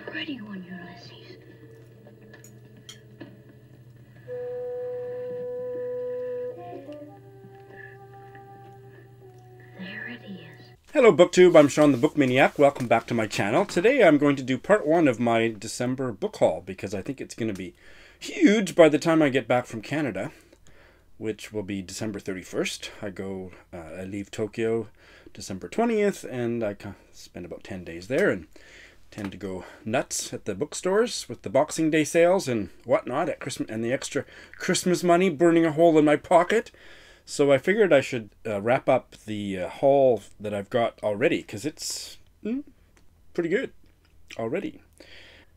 pretty one, Ulysses. There it is. Hello BookTube, I'm Sean the Book Maniac. Welcome back to my channel. Today I'm going to do part 1 of my December book haul because I think it's going to be huge by the time I get back from Canada, which will be December 31st. I leave Tokyo December 20th and I spend about 10 days there and tend to go nuts at the bookstores with the Boxing Day sales and whatnot at Christmas and the extra Christmas money burning a hole in my pocket. So I figured I should wrap up the haul that I've got already, because it's pretty good already.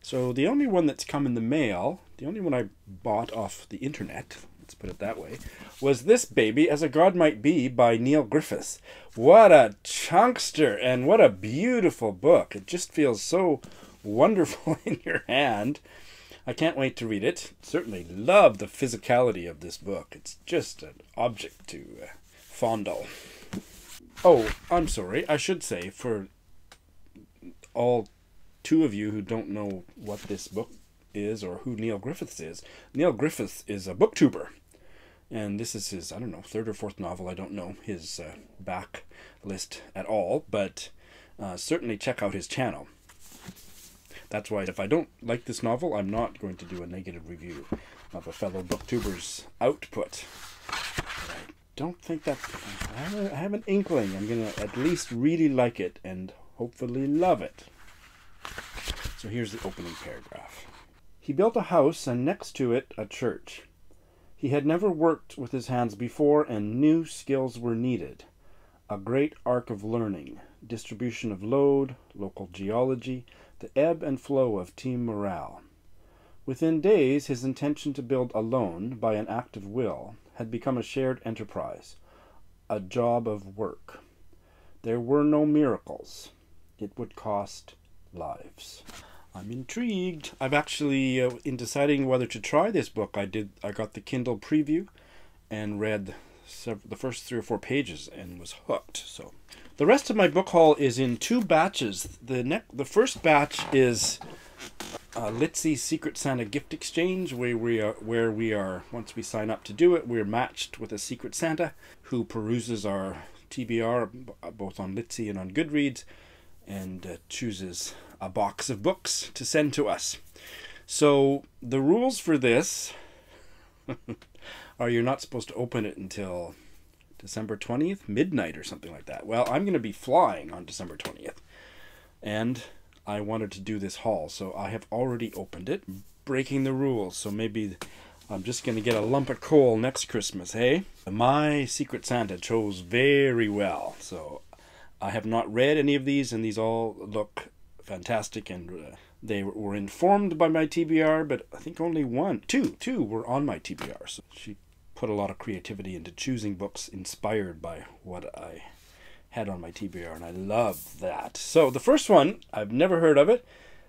So the only one that's come in the mail, the only one I bought off the internet, let's put it that way, was this baby, As a God Might Be by Neil Griffiths. What a chunkster, and what a beautiful book. It just feels so wonderful in your hand. I can't wait to read it. Certainly love the physicality of this book. It's just an object to fondle. Oh, I'm sorry. I should say, for all two of you who don't know what this book is or who Neil Griffiths is, Neil Griffiths is a booktuber. And this is his, I don't know, third or fourth novel. I don't know his back list at all, but certainly check out his channel. That's why if I don't like this novel, I'm not going to do a negative review of a fellow booktuber's output. But I don't think that... I have an inkling. I'm going to at least really like it and hopefully love it. So here's the opening paragraph. He built a house and next to it a church. He had never worked with his hands before and new skills were needed. A great arc of learning, distribution of load, local geology, the ebb and flow of team morale. Within days, his intention to build alone, by an act of will, had become a shared enterprise, a job of work. There were no miracles. It would cost lives. I'm intrigued. I've actually, in deciding whether to try this book, I got the Kindle preview and read the first 3 or 4 pages and was hooked. So the rest of my book haul is in 2 batches. The first batch is Litsy's Secret Santa Gift Exchange, where we are, once we sign up to do it, we're matched with a Secret Santa who peruses our TBR both on Litsy and on Goodreads and chooses a box of books to send to us. So the rules for this are you're not supposed to open it until December 20th, midnight or something like that. Well, I'm going to be flying on December 20th, and I wanted to do this haul, so I have already opened it, breaking the rules, so maybe I'm just going to get a lump of coal next Christmas, hey? My Secret Santa chose very well, so I have not read any of these, and these all look fantastic, and they were informed by my TBR, but I think only two were on my TBR, so she put a lot of creativity into choosing books inspired by what I had on my TBR, and I love that. So the first one, I've never heard of it.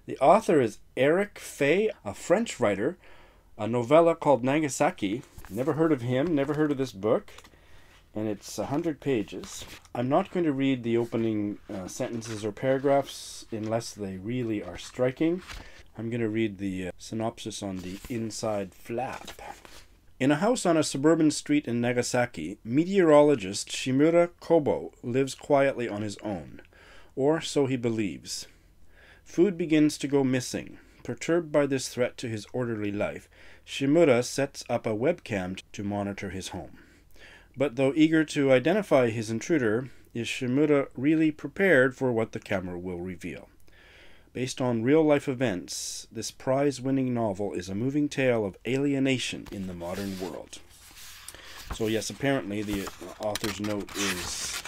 The author is Eric Fay, a French writer, a novella called Nagasaki. Never heard of him, never heard of this book, and it's 100 pages. I'm not going to read the opening sentences or paragraphs unless they really are striking. I'm going to read the synopsis on the inside flap. In a house on a suburban street in Nagasaki, meteorologist Shimura Kobo lives quietly on his own, or so he believes. Food begins to go missing. Perturbed by this threat to his orderly life, Shimura sets up a webcam to monitor his home. But though eager to identify his intruder, is Shimura really prepared for what the camera will reveal? Based on real-life events, this prize-winning novel is a moving tale of alienation in the modern world. So yes, apparently the author's note is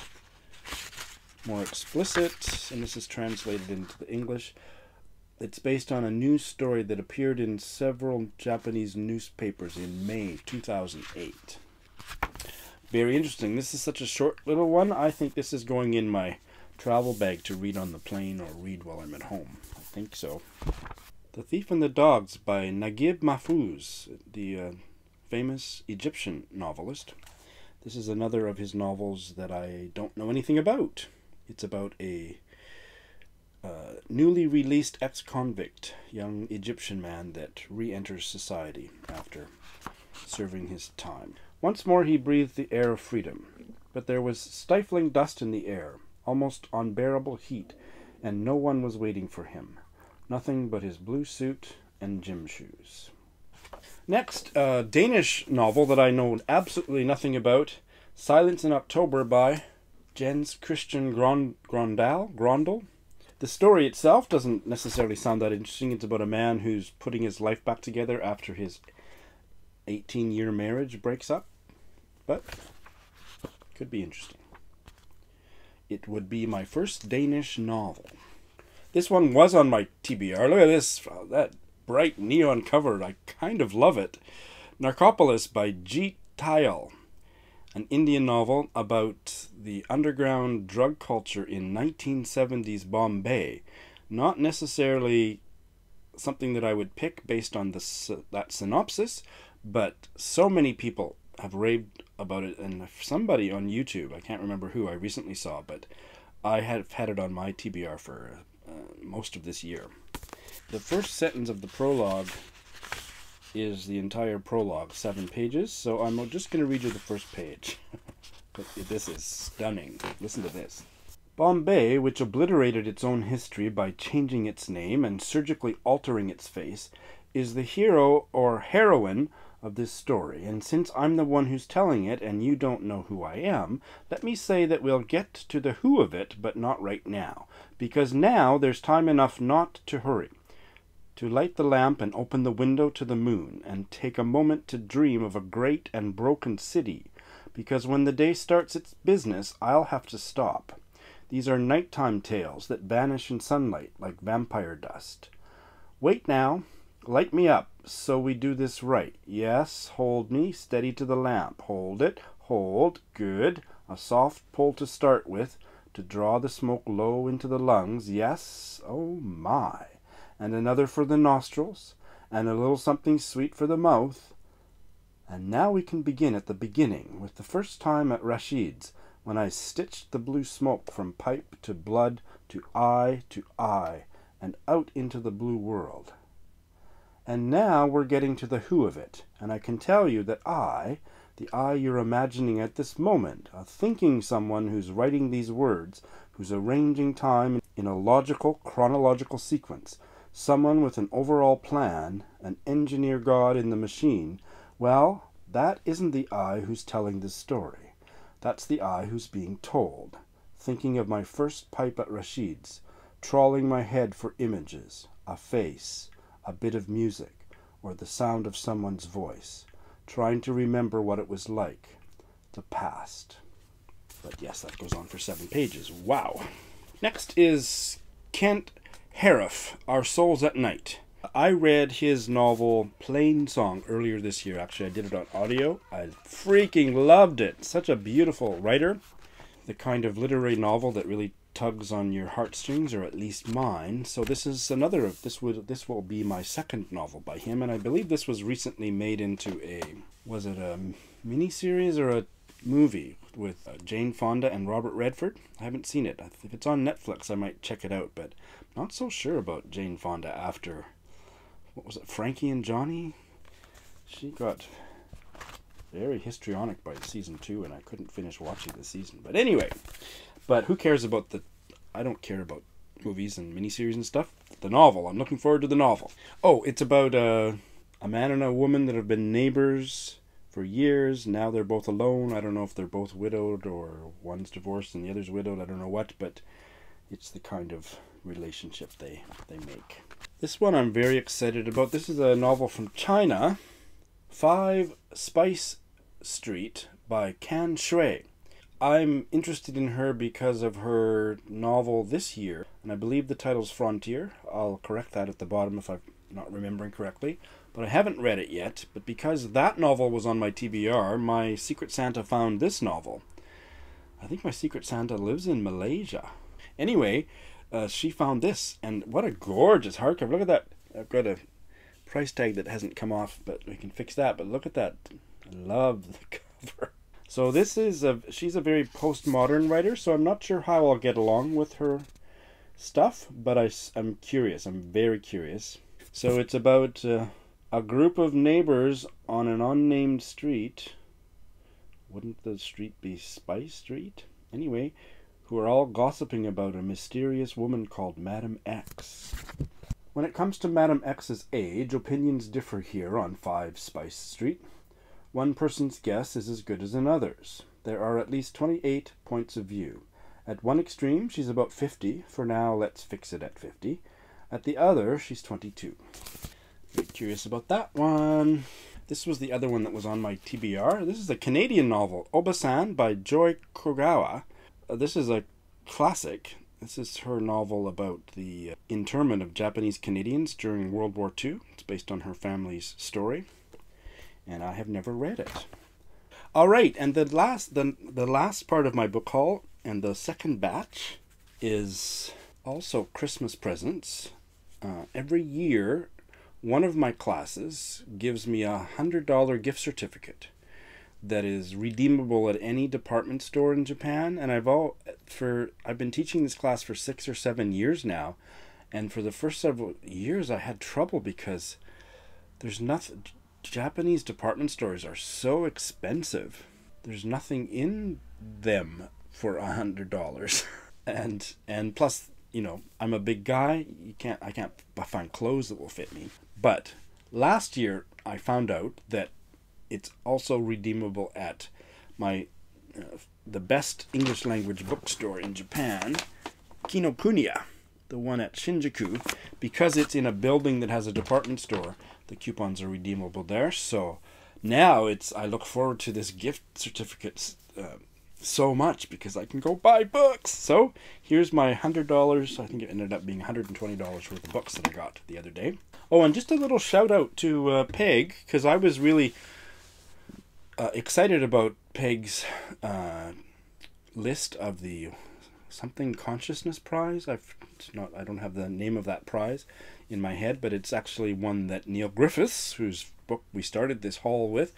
more explicit, and this is translated into the English. It's based on a news story that appeared in several Japanese newspapers in May 2008. Very interesting. This is such a short little one. I think this is going in my travel bag to read on the plane or read while I'm at home. I think so. The Thief and the Dogs by Naguib Mahfouz, the famous Egyptian novelist. This is another of his novels that I don't know anything about. It's about a Newly released ex-convict, young Egyptian man that re-enters society after serving his time. Once more he breathed the air of freedom, but there was stifling dust in the air, almost unbearable heat, and no one was waiting for him. Nothing but his blue suit and gym shoes. Next, a Danish novel that I know absolutely nothing about, Silence in October by Jens Christian Grondal. The story itself doesn't necessarily sound that interesting. It's about a man who's putting his life back together after his 18-year marriage breaks up. But could be interesting. It would be my first Danish novel. This one was on my TBR. Look at this. That bright neon cover. I kind of love it. Necropolis by Jeet Tyal. An Indian novel about the underground drug culture in 1970s Bombay. Not necessarily something that I would pick based on that synopsis, but so many people have raved about it, and somebody on YouTube, I can't remember who I recently saw, but I have had it on my TBR for most of this year. The first sentence of the prologue is the entire prologue, 7 pages, so I'm just going to read you the first page. But this is stunning. Listen to this. Bombay, which obliterated its own history by changing its name and surgically altering its face, is the hero or heroine of this story, and since I'm the one who's telling it and you don't know who I am, let me say that we'll get to the who of it, but not right now, because now there's time enough not to hurry. To light the lamp and open the window to the moon, and take a moment to dream of a great and broken city, because when the day starts its business, I'll have to stop. These are nighttime tales that vanish in sunlight like vampire dust. Wait now, light me up, so we do this right. Yes, hold me, steady to the lamp. Hold it, hold, good. A soft pull to start with, to draw the smoke low into the lungs. Yes, oh my. And another for the nostrils, and a little something sweet for the mouth. And now we can begin at the beginning, with the first time at Rashid's, when I stitched the blue smoke from pipe to blood to eye, and out into the blue world. And now we're getting to the who of it, and I can tell you that I, the I you're imagining at this moment, a thinking someone who's writing these words, who's arranging time in a logical, chronological sequence, someone with an overall plan, an engineer god in the machine, well, that isn't the I who's telling this story. That's the I who's being told, thinking of my first pipe at Rashid's, trawling my head for images, a face, a bit of music, or the sound of someone's voice, trying to remember what it was like, the past. But yes, that goes on for 7 pages. Wow. Next is Kent Harif, Our Souls at Night. I read his novel Plain Song earlier this year. Actually, I did it on audio. I freaking loved it. Such a beautiful writer. The kind of literary novel that really tugs on your heartstrings, or at least mine. So this is another of this will be my second novel by him, and I believe this was recently made into was it a miniseries or a movie with Jane Fonda and Robert Redford? I haven't seen it. If it's on Netflix, I might check it out, but not so sure about Jane Fonda after, what was it, Frankie and Johnny? She got very histrionic by season 2, and I couldn't finish watching the season. But anyway, but who cares about I don't care about movies and miniseries and stuff. The novel, I'm looking forward to the novel. Oh, it's about a man and a woman that have been neighbors for years. Now they're both alone. I don't know if they're both widowed or one's divorced and the other's widowed. I don't know what, but it's the kind of relationship they make. This one I'm very excited about. This is a novel from China, Fivespice Street by Can Shui. I'm interested in her because of her novel this year, and I believe the title's Frontier. I'll correct that at the bottom if I'm not remembering correctly. But I haven't read it yet, but because that novel was on my TBR, my Secret Santa found this novel. I think my Secret Santa lives in Malaysia. Anyway, she found this, and what a gorgeous hardcover. Look at that. I've got a price tag that hasn't come off, but we can fix that. But look at that. I love the cover. So this is she's a very postmodern writer, so I'm not sure how I'll get along with her stuff, but I'm curious. I'm very curious. So it's about a group of neighbors on an unnamed street. Wouldn't the street be Spice Street? Anyway, who are all gossiping about a mysterious woman called Madam X. When it comes to Madam X's age, opinions differ here on Fivespice Street. One person's guess is as good as another's. There are at least 28 points of view. At one extreme, she's about 50. For now, let's fix it at 50. At the other, she's 22. Very curious about that one. This was the other one that was on my TBR. This is a Canadian novel, Obus by Joy Kogawa. This is a classic. This is her novel about the internment of Japanese Canadians during World War II. It's based on her family's story, and I have never read it. All right, and the last part of my book haul and the second batch is also Christmas presents. Every year, one of my classes gives me a $100 gift certificate that is redeemable at any department store in Japan, and I've been teaching this class for 6 or 7 years now, and for the first several years I had trouble because there's nothing. Japanese department stores are so expensive. There's nothing in them for $100, and plus, you know, I'm a big guy. I can't find clothes that will fit me. But last year I found out that it's also redeemable at the best English language bookstore in Japan, Kinokuniya, the one at Shinjuku. Because it's in a building that has a department store, the coupons are redeemable there. So now I look forward to this gift certificate so much because I can go buy books. So here's my $100. I think it ended up being $120 worth of books that I got the other day. Oh, and just a little shout out to Peg, because I was really excited about Peg's list of the something consciousness prize. I don't have the name of that prize in my head, but it's actually one that Neil Griffiths, whose book we started this haul with,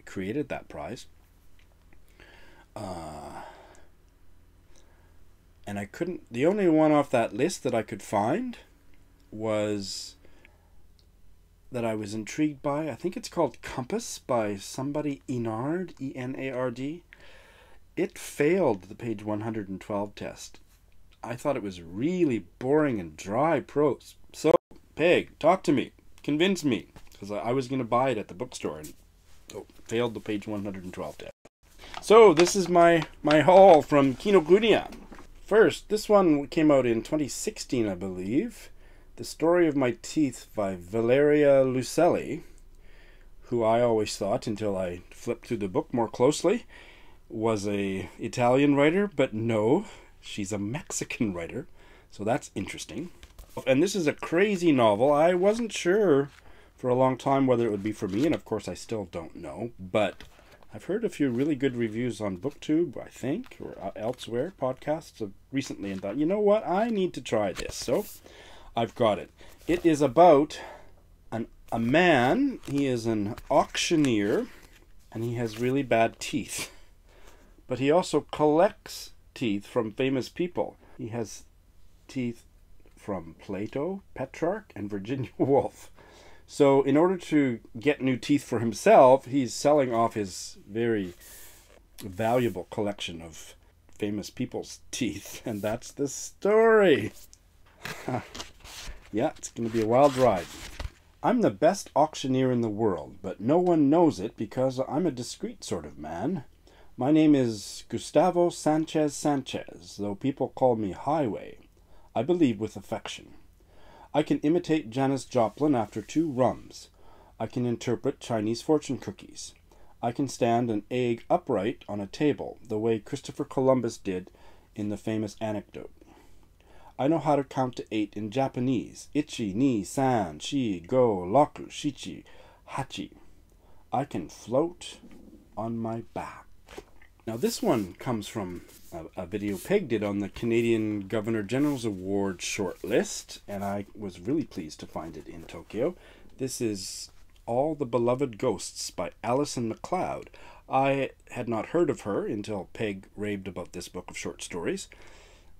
created that prize. And the only one off that list that I could find was that I was intrigued by. I think it's called Compass by somebody Enard, E-N-A-R-D. It failed the page 112 test. I thought it was really boring and dry prose. So, Peg, talk to me. Convince me. Because I was going to buy it at the bookstore and failed the page 112 test. So, this is my haul from Kinokuniya. First, this one came out in 2016, I believe. The Story of My Teeth by Valeria Lucelli, who I always thought, until I flipped through the book more closely, was a Italian writer, but no, she's a Mexican writer, so that's interesting. And this is a crazy novel. I wasn't sure for a long time whether it would be for me, and of course I still don't know, but I've heard a few really good reviews on BookTube, I think, or elsewhere, podcasts recently, and thought, you know what, I need to try this. So I've got it. It is about a man. He is an auctioneer, and he has really bad teeth. But he also collects teeth from famous people. He has teeth from Plato, Petrarch, and Virginia Woolf. So in order to get new teeth for himself, he's selling off his very valuable collection of famous people's teeth. And that's the story. Yeah, it's going to be a wild ride. I'm the best auctioneer in the world, but no one knows it because I'm a discreet sort of man. My name is Gustavo Sanchez, though people call me Highway. I believe with affection. I can imitate Janis Joplin after 2 rums. I can interpret Chinese fortune cookies. I can stand an egg upright on a table, the way Christopher Columbus did in the famous anecdote. I know how to count to 8 in Japanese. Ichi, ni, san, shi, go, raku, shichi, hachi. I can float on my back. Now this one comes from a video Peg did on the Canadian Governor General's Award shortlist, and I was really pleased to find it in Tokyo. This is All the Beloved Ghosts by Alison MacLeod. I had not heard of her until Peg raved about this book of short stories.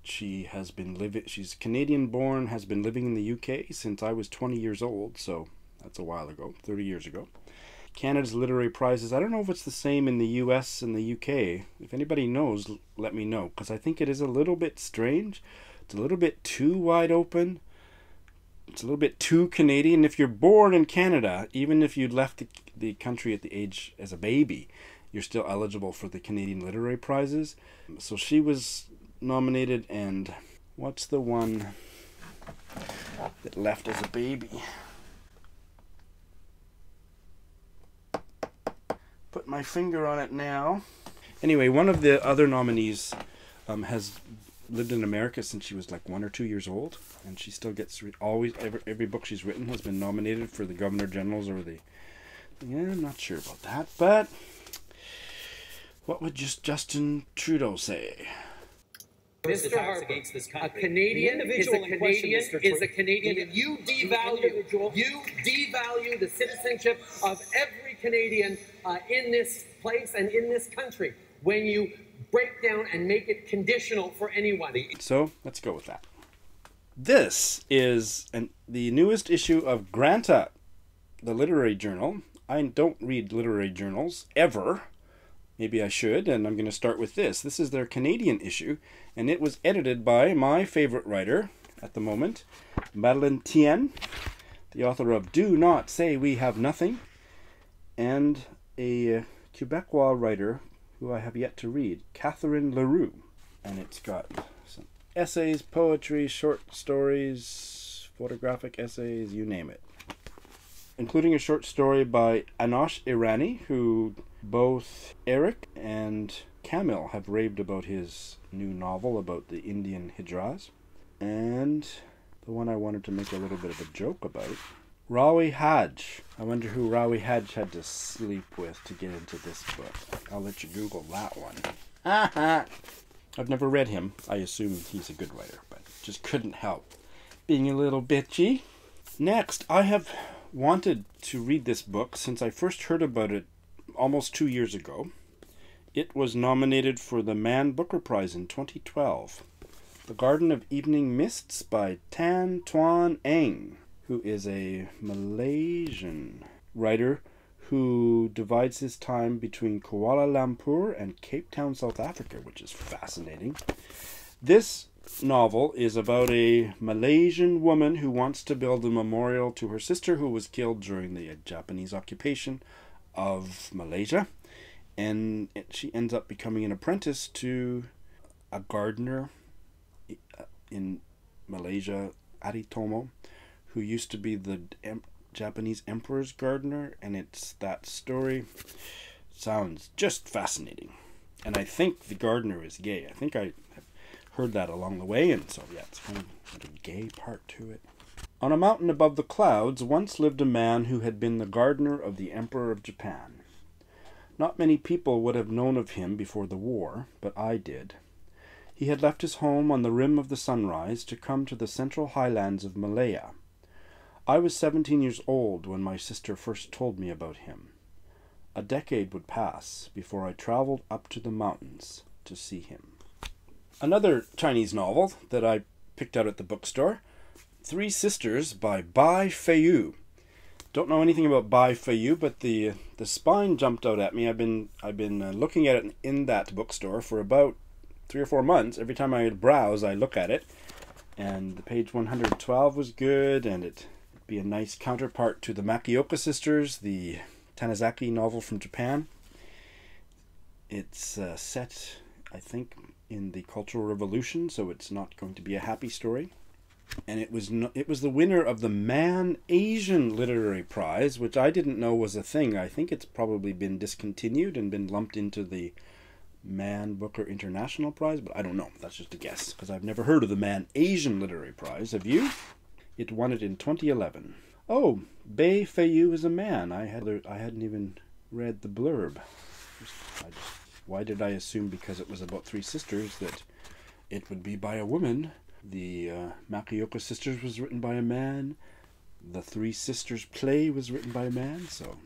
She's Canadian born, has been living in the UK since I was 20 years old, so that's a while ago, 30 years ago. Canada's literary prizes, I don't know if it's the same in the US and the UK. If anybody knows, let me know, because I think it is a little bit strange. It's a little bit too wide open. It's a little bit too Canadian. If you're born in Canada, even if you'd left the country at the age as a baby, you're still eligible for the Canadian literary prizes. So she was nominated, and what's the one that left as a baby? Put my finger on it now. Anyway, one of the other nominees has lived in America since she was like 1 or 2 years old, and she still gets every book she's written has been nominated for the Governor General's or the... Yeah, I'm not sure about that, but what would Justin Trudeau say? Mr. Harper, against this country. A Canadian is a Canadian is a Canadian. You devalue the citizenship of every Canadian in this place and in this country when you break down and make it conditional for anyone. So let's go with that. This is the newest issue of Granta, the literary journal. I don't read literary journals ever. Maybe I should, and I'm going to start with this. This is their Canadian issue, and it was edited by my favorite writer at the moment, Madeleine Tien, the author of Do Not Say We Have Nothing, and a Quebecois writer who I have yet to read, Catherine Leroux. And it's got some essays, poetry, short stories, photographic essays, you name it. Including a short story by Anosh Irani, who both Eric and Camille have raved about his new novel about the Indian Hijraz. And the one I wanted to make a little bit of a joke about, Rawi Hadj. I wonder who Rawi Hadj had to sleep with to get into this book. I'll let you Google that one. I've never read him. I assume he's a good writer, but just couldn't help being a little bitchy. Next, I have wanted to read this book since I first heard about it almost 2 years ago. It was nominated for the Man Booker Prize in 2012. The Garden of Evening Mists by Tuan Eng, who is a Malaysian writer who divides his time between Kuala Lumpur and Cape Town, South Africa, which is fascinating. This novel is about a Malaysian woman who wants to build a memorial to her sister who was killed during the Japanese occupation of Malaysia, and she ends up becoming an apprentice to a gardener in Malaysia, Aritomo, who used to be the Japanese emperor's gardener, and it's that story. Sounds just fascinating, and I think the gardener is gay. I think I heard that along the way, and so yeah, it's kind of a gay part to it. On a mountain above the clouds once lived a man who had been the gardener of the Emperor of Japan. Not many people would have known of him before the war, but I did. He had left his home on the rim of the sunrise to come to the central highlands of Malaya. I was 17 years old when my sister first told me about him. A decade would pass before I traveled up to the mountains to see him. Another Chinese novel that I picked out at the bookstore, Three Sisters by Bai Feiyu. Don't know anything about Bai Feiyu, but the spine jumped out at me. I've been looking at it in that bookstore for about 3 or 4 months. Every time I browse, I look at it, and the page 112 was good, and it'd be a nice counterpart to the Makioka sisters, the Tanizaki novel from Japan. It's set, I think, in the Cultural Revolution, so it's not going to be a happy story. And it was the winner of the Man Asian Literary Prize, which I didn't know was a thing. I think it's probably been discontinued and been lumped into the Man Booker International Prize, but I don't know. That's just a guess, because I've never heard of the Man Asian Literary Prize. Have you? It won it in 2011. Oh, Bai Feiyu is a man. I hadn't even read the blurb. Why did I assume because it was about three sisters that it would be by a woman? The Makioka Sisters was written by a man. The Three Sisters play was written by a man, so...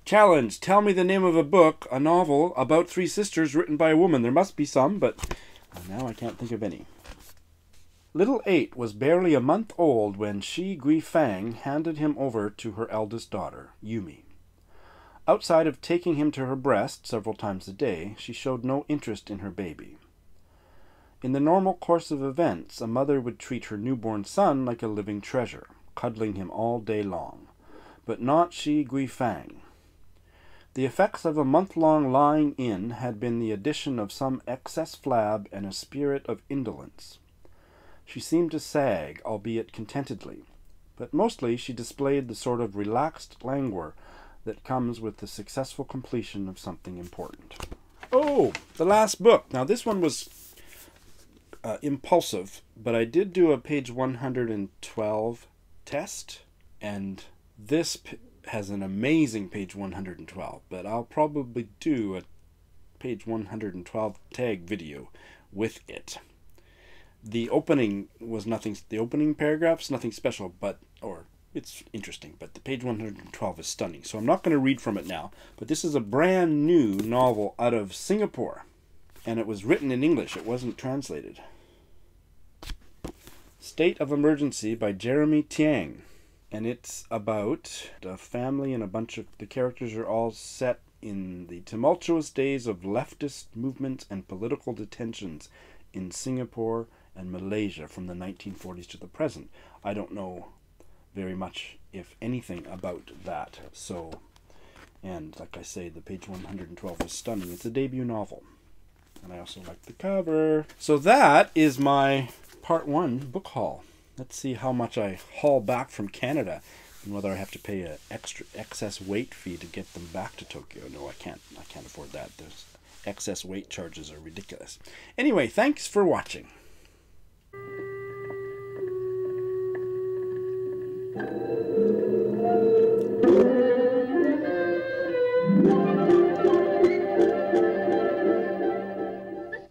Challenge! Tell me the name of a book, a novel, about three sisters written by a woman. There must be some, but And now I can't think of any. Little 8 was barely a month old when Shi Guifang handed him over to her eldest daughter, Yumi. Outside of taking him to her breast several times a day, she showed no interest in her baby. In the normal course of events, a mother would treat her newborn son like a living treasure, cuddling him all day long. But not Shi Guifang. The effects of a month-long lying in had been the addition of some excess flab and a spirit of indolence. She seemed to sag, albeit contentedly, but mostly she displayed the sort of relaxed languor that comes with the successful completion of something important. Oh, the last book. Now this one was impulsive, but I did do a page 112 test, and this has an amazing page 112, but I'll probably do a page 112 tag video with it. The opening was nothing, the opening paragraph's nothing special, or it's interesting, but the page 112 is stunning. So I'm not going to read from it now, but this is a brand new novel out of Singapore, and it was written in English. It wasn't translated. State of Emergency by Jeremy Tiang. And it's about a family and a bunch of, the characters are all set in the tumultuous days of leftist movements and political detentions in Singapore and Malaysia from the 1940s to the present. I don't know very much, if anything, about that. So, and like I say, the page 112 is stunning. It's a debut novel. And I also like the cover. So that is my part 1 book haul. Let's see how much I haul back from Canada and whether I have to pay an extra excess weight fee to get them back to Tokyo. No, I can't afford that. Those excess weight charges are ridiculous. Anyway, thanks for watching.